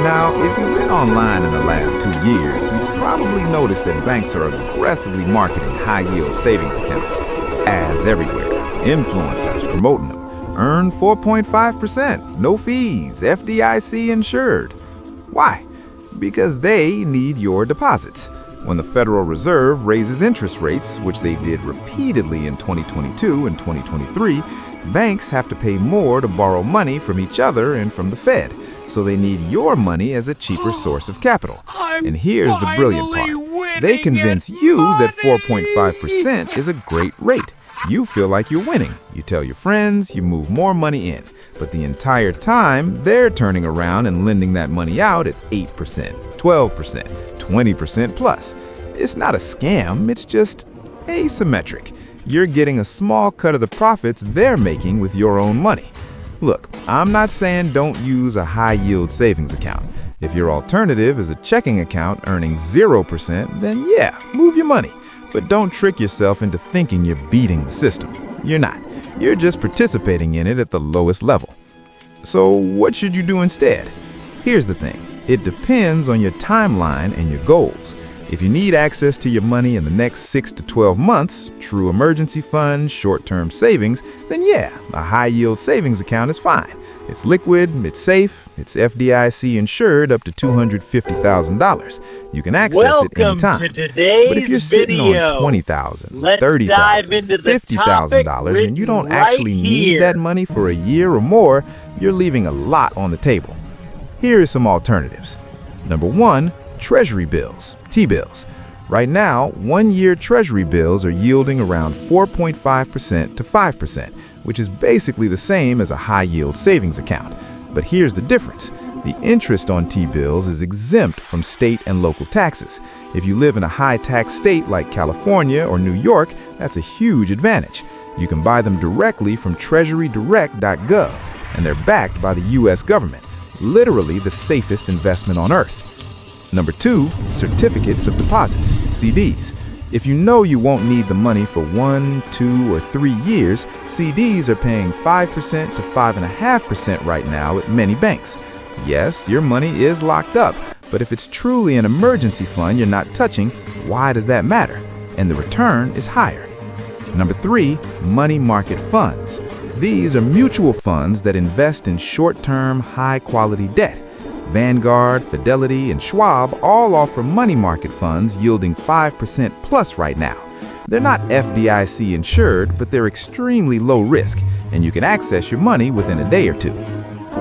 Now, if you've been online in the last 2 years, you've probably noticed that banks are aggressively marketing high-yield savings accounts. Ads everywhere, influencers promoting them. Earn 4.5%, no fees, FDIC insured. Why? Because they need your deposits. When the Federal Reserve raises interest rates, which they did repeatedly in 2022 and 2023, banks have to pay more to borrow money from each other and from the Fed. So they need your money as a cheaper source of capital. And here's the brilliant part. They convince you that 4.5% is a great rate. You feel like you're winning. You tell your friends, you move more money in. But the entire time, they're turning around and lending that money out at 8%, 12%, 20% plus. It's not a scam, it's just asymmetric. You're getting a small cut of the profits they're making with your own money. Look, I'm not saying don't use a high-yield savings account. If your alternative is a checking account earning 0%, then yeah, move your money. But don't trick yourself into thinking you're beating the system. You're not. You're just participating in it at the lowest level. So what should you do instead? Here's the thing. It depends on your timeline and your goals. If you need access to your money in the next 6 to 12 months, true emergency fund, short-term savings, then yeah, a high-yield savings account is fine. It's liquid, it's safe, it's FDIC insured up to $250,000. You can access it anytime. But if you're sitting on $20,000, $30,000, $50,000 and you don't actually need that money for a year or more, you're leaving a lot on the table. Here are some alternatives. Number 1, Treasury bills, T-bills. Right now, 1-year Treasury bills are yielding around 4.5% to 5%, which is basically the same as a high-yield savings account. But here's the difference. The interest on T-bills is exempt from state and local taxes. If you live in a high-tax state like California or New York, that's a huge advantage. You can buy them directly from treasurydirect.gov, and they're backed by the U.S. government. Literally the safest investment on earth. Number 2, certificates of deposits, CDs. If you know you won't need the money for 1, 2, or 3 years, CDs are paying 5% to 5.5% right now at many banks. Yes, your money is locked up, but if it's truly an emergency fund you're not touching, why does that matter? And the return is higher. Number 3, money market funds. These are mutual funds that invest in short-term, high-quality debt. Vanguard, Fidelity, and Schwab all offer money market funds yielding 5% plus right now. They're not FDIC insured, but they're extremely low risk, and you can access your money within a day or two.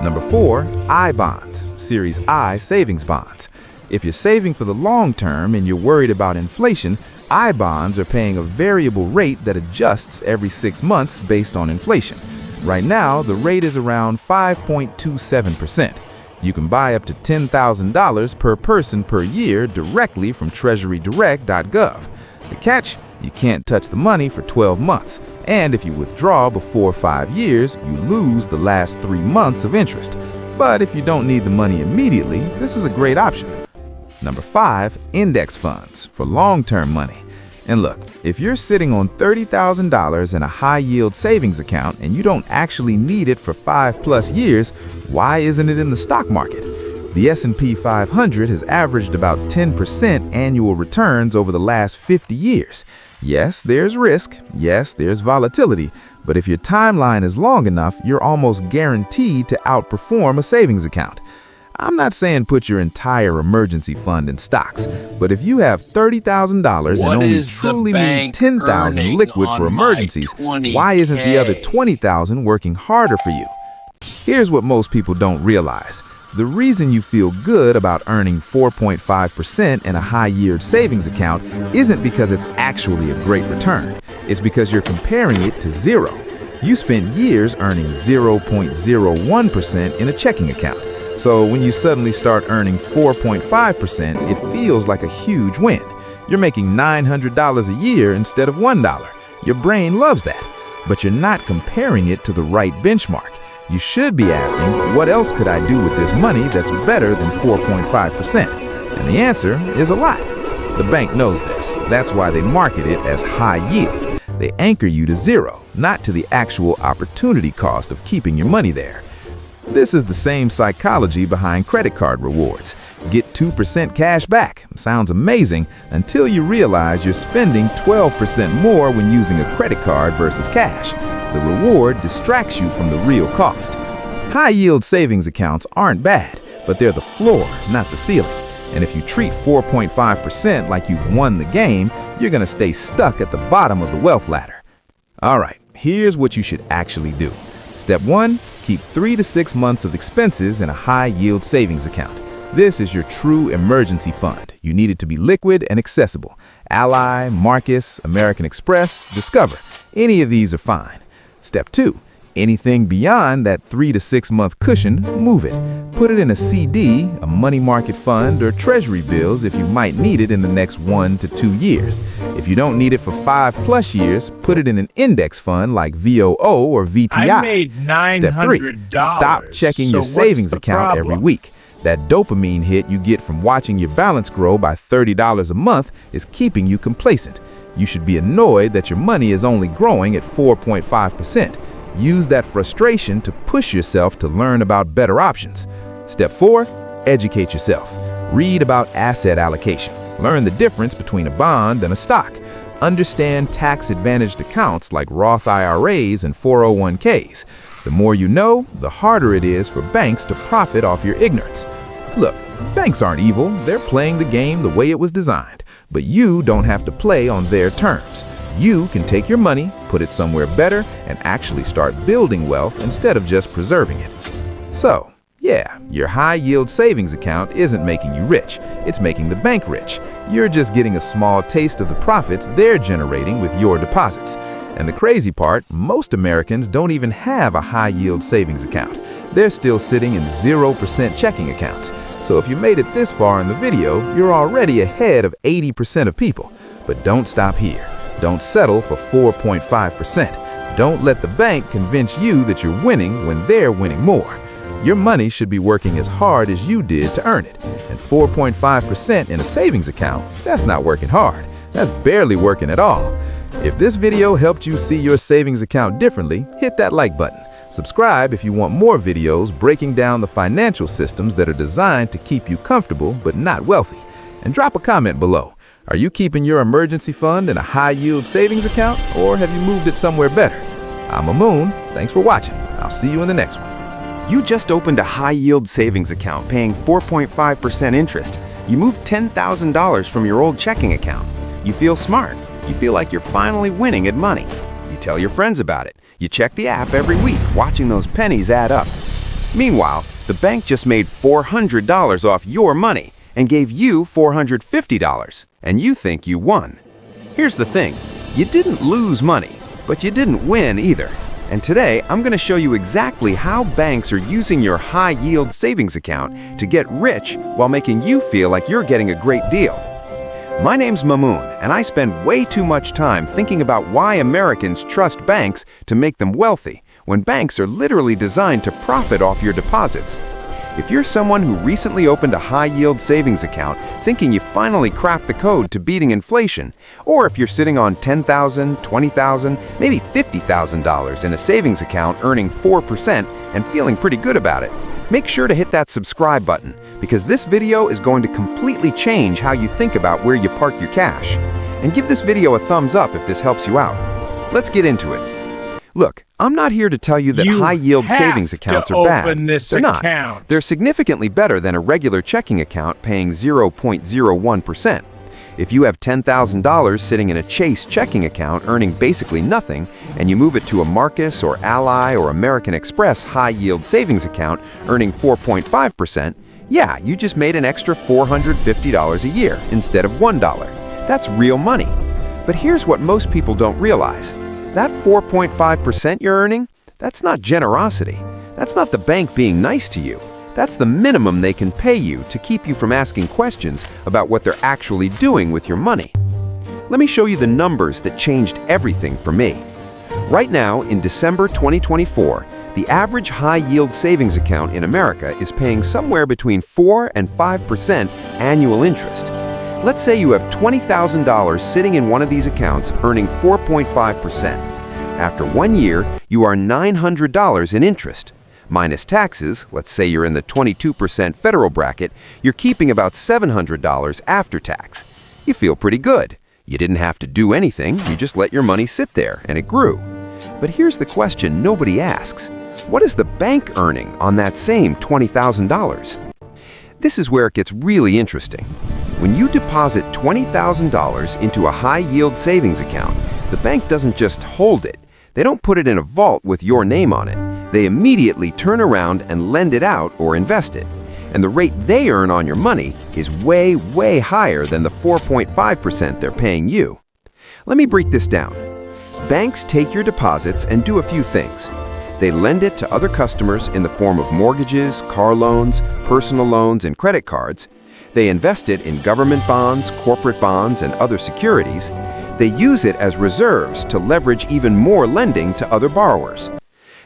Number 4, I bonds, Series I savings bonds. If you're saving for the long term and you're worried about inflation, I bonds are paying a variable rate that adjusts every 6 months based on inflation. Right now, the rate is around 5.27%. You can buy up to $10,000 per person per year directly from treasurydirect.gov. The catch? You can't touch the money for 12 months, and if you withdraw before 5 years, you lose the last 3 months of interest. But if you don't need the money immediately, this is a great option. Number 5, index funds for long-term money. And look, if you're sitting on $30,000 in a high-yield savings account and you don't actually need it for 5+ years, why isn't it in the stock market? The S&P 500 has averaged about 10% annual returns over the last 50 years. Yes, there's risk. Yes, there's volatility. But if your timeline is long enough, you're almost guaranteed to outperform a savings account. I'm not saying put your entire emergency fund in stocks, but if you have $30,000 and only truly need $10,000 liquid for emergencies, why isn't the other $20,000 working harder for you? Here's what most people don't realize. The reason you feel good about earning 4.5% in a high-yield savings account isn't because it's actually a great return. It's because you're comparing it to zero. You spent years earning 0.01% in a checking account. So when you suddenly start earning 4.5%, it feels like a huge win. You're making $900 a year instead of $1. Your brain loves that, but you're not comparing it to the right benchmark. You should be asking, what else could I do with this money that's better than 4.5%? And the answer is a lot. The bank knows this. That's why they market it as high yield. They anchor you to zero, not to the actual opportunity cost of keeping your money there. This is the same psychology behind credit card rewards. Get 2% cash back. Sounds amazing until you realize you're spending 12% more when using a credit card versus cash. The reward distracts you from the real cost. High-yield savings accounts aren't bad, but they're the floor, not the ceiling. And if you treat 4.5% like you've won the game, you're going to stay stuck at the bottom of the wealth ladder. All right, here's what you should actually do. Step 1, keep 3 to 6 months of expenses in a high-yield savings account. This is your true emergency fund. You need it to be liquid and accessible. Ally, Marcus, American Express, Discover. Any of these are fine. Step 2, anything beyond that 3 to 6 month cushion, move it. Put it in a CD, a money market fund, or treasury bills if you might need it in the next 1 to 2 years. If you don't need it for 5+ years, put it in an index fund like VOO or VTI. I made $900. Step 3, stop checking your savings account every week. That dopamine hit you get from watching your balance grow by $30 a month is keeping you complacent. You should be annoyed that your money is only growing at 4.5%. Use that frustration to push yourself to learn about better options. Step 4, educate yourself. Read about asset allocation. Learn the difference between a bond and a stock. Understand tax-advantaged accounts like Roth IRAs and 401ks. The more you know, the harder it is for banks to profit off your ignorance. Look, banks aren't evil. They're playing the game the way it was designed. But you don't have to play on their terms. You can take your money, put it somewhere better, and actually start building wealth instead of just preserving it. So, yeah, your high-yield savings account isn't making you rich. It's making the bank rich. You're just getting a small taste of the profits they're generating with your deposits. And the crazy part, most Americans don't even have a high-yield savings account. They're still sitting in 0% checking accounts. So if you made it this far in the video, you're already ahead of 80% of people. But don't stop here. Don't settle for 4.5%. Don't let the bank convince you that you're winning when they're winning more. Your money should be working as hard as you did to earn it. And 4.5% in a savings account, that's not working hard. That's barely working at all. If this video helped you see your savings account differently, hit that like button. Subscribe if you want more videos breaking down the financial systems that are designed to keep you comfortable but not wealthy. And drop a comment below. Are you keeping your emergency fund in a high-yield savings account, or have you moved it somewhere better? I'm Amoon. Thanks for watching. I'll see you in the next one. You just opened a high-yield savings account paying 4.5% interest. You moved $10,000 from your old checking account. You feel smart. You feel like you're finally winning at money. You tell your friends about it. You check the app every week, watching those pennies add up. Meanwhile, the bank just made $400 off your money and gave you $450, and you think you won. Here's the thing, you didn't lose money, but you didn't win either. And today, I'm going to show you exactly how banks are using your high-yield savings account to get rich while making you feel like you're getting a great deal. My name's Mamoon, and I spend way too much time thinking about why Americans trust banks to make them wealthy, when banks are literally designed to profit off your deposits. If you're someone who recently opened a high-yield savings account thinking you finally cracked the code to beating inflation, or if you're sitting on $10,000, $20,000, maybe $50,000 in a savings account earning 4% and feeling pretty good about it, make sure to hit that subscribe button, because this video is going to completely change how you think about where you park your cash. And give this video a thumbs up if this helps you out. Let's get into it. Look, I'm not here to tell you that high-yield savings accounts are bad. They're not. They're significantly better than a regular checking account paying 0.01%. If you have $10,000 sitting in a Chase checking account earning basically nothing, and you move it to a Marcus or Ally or American Express high-yield savings account earning 4.5%, yeah, you just made an extra $450 a year instead of $1. That's real money. But here's what most people don't realize. That 4.5% you're earning, that's not generosity. That's not the bank being nice to you. That's the minimum they can pay you to keep you from asking questions about what they're actually doing with your money. Let me show you the numbers that changed everything for me. Right now, in December 2024, the average high-yield savings account in America is paying somewhere between 4 and 5% annual interest. Let's say you have $20,000 sitting in one of these accounts earning 4.5%. After 1 year, you are $900 in interest. Minus taxes, let's say you're in the 22% federal bracket, you're keeping about $700 after tax. You feel pretty good. You didn't have to do anything, you just let your money sit there, and it grew. But here's the question nobody asks. What is the bank earning on that same $20,000? This is where it gets really interesting. When you deposit $20,000 into a high-yield savings account, the bank doesn't just hold it. They don't put it in a vault with your name on it. They immediately turn around and lend it out or invest it. And the rate they earn on your money is way, way higher than the 4.5% they're paying you. Let me break this down. Banks take your deposits and do a few things. They lend it to other customers in the form of mortgages, car loans, personal loans, and credit cards. They invest it in government bonds, corporate bonds, and other securities. They use it as reserves to leverage even more lending to other borrowers.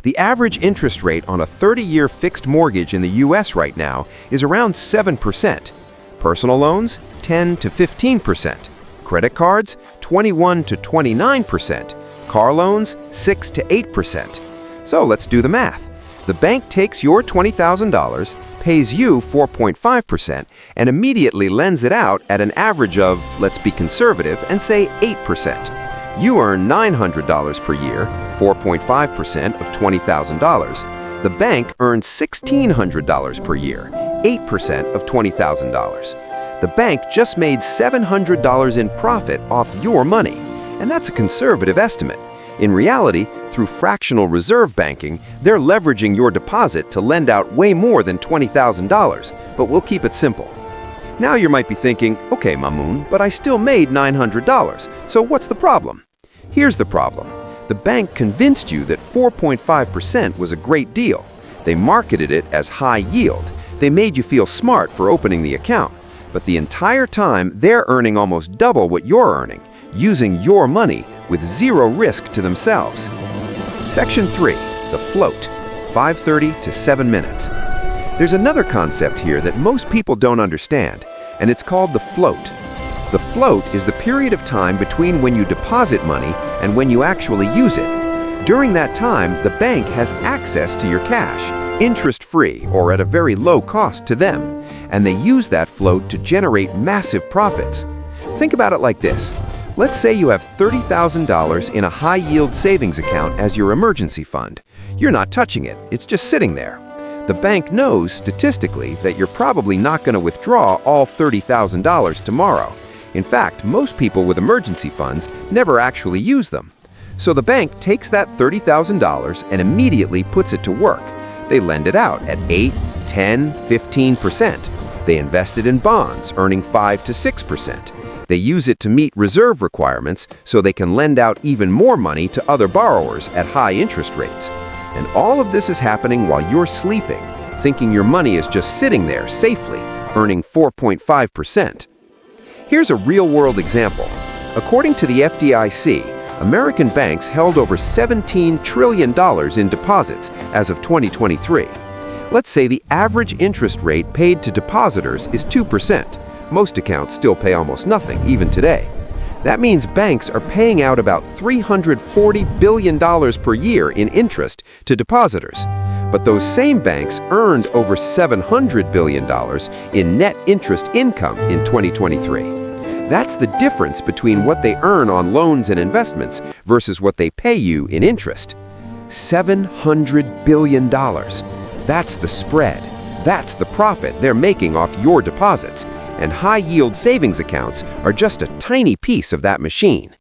The average interest rate on a 30-year fixed mortgage in the U.S. right now is around 7%. Personal loans, 10 to 15%. Credit cards, 21 to 29%. Car loans, 6 to 8%. So let's do the math. The bank takes your $20,000, pays you 4.5%, and immediately lends it out at an average of, let's be conservative, and say 8%. You earn $900 per year, 4.5% of $20,000. The bank earns $1,600 per year, 8% of $20,000. The bank just made $700 in profit off your money, and that's a conservative estimate. In reality, through fractional reserve banking, they're leveraging your deposit to lend out way more than $20,000, but we'll keep it simple. Now you might be thinking, okay, Mamoun, but I still made $900, so what's the problem? Here's the problem. The bank convinced you that 4.5% was a great deal. They marketed it as high yield. They made you feel smart for opening the account. But the entire time, they're earning almost double what you're earning, using your money with zero risk to themselves. Section 3, the float, 5:30 to 7 minutes. There's another concept here that most people don't understand, and it's called the float. The float is the period of time between when you deposit money and when you actually use it. During that time, the bank has access to your cash, interest-free or at a very low cost to them, and they use that float to generate massive profits. Think about it like this. Let's say you have $30,000 in a high-yield savings account as your emergency fund. You're not touching it, it's just sitting there. The bank knows, statistically, that you're probably not going to withdraw all $30,000 tomorrow. In fact, most people with emergency funds never actually use them. So the bank takes that $30,000 and immediately puts it to work. They lend it out at 8, 10, 15%. They invest it in bonds, earning 5 to 6%. They use it to meet reserve requirements so they can lend out even more money to other borrowers at high interest rates. And all of this is happening while you're sleeping, thinking your money is just sitting there safely, earning 4.5%. Here's a real-world example. According to the FDIC, American banks held over $17 trillion in deposits as of 2023. Let's say the average interest rate paid to depositors is 2%. Most accounts still pay almost nothing, even today. That means banks are paying out about $340 billion per year in interest to depositors. But those same banks earned over $700 billion in net interest income in 2023. That's the difference between what they earn on loans and investments versus what they pay you in interest. $700 billion. That's the spread. That's the profit they're making off your deposits. And high-yield savings accounts are just a tiny piece of that machine.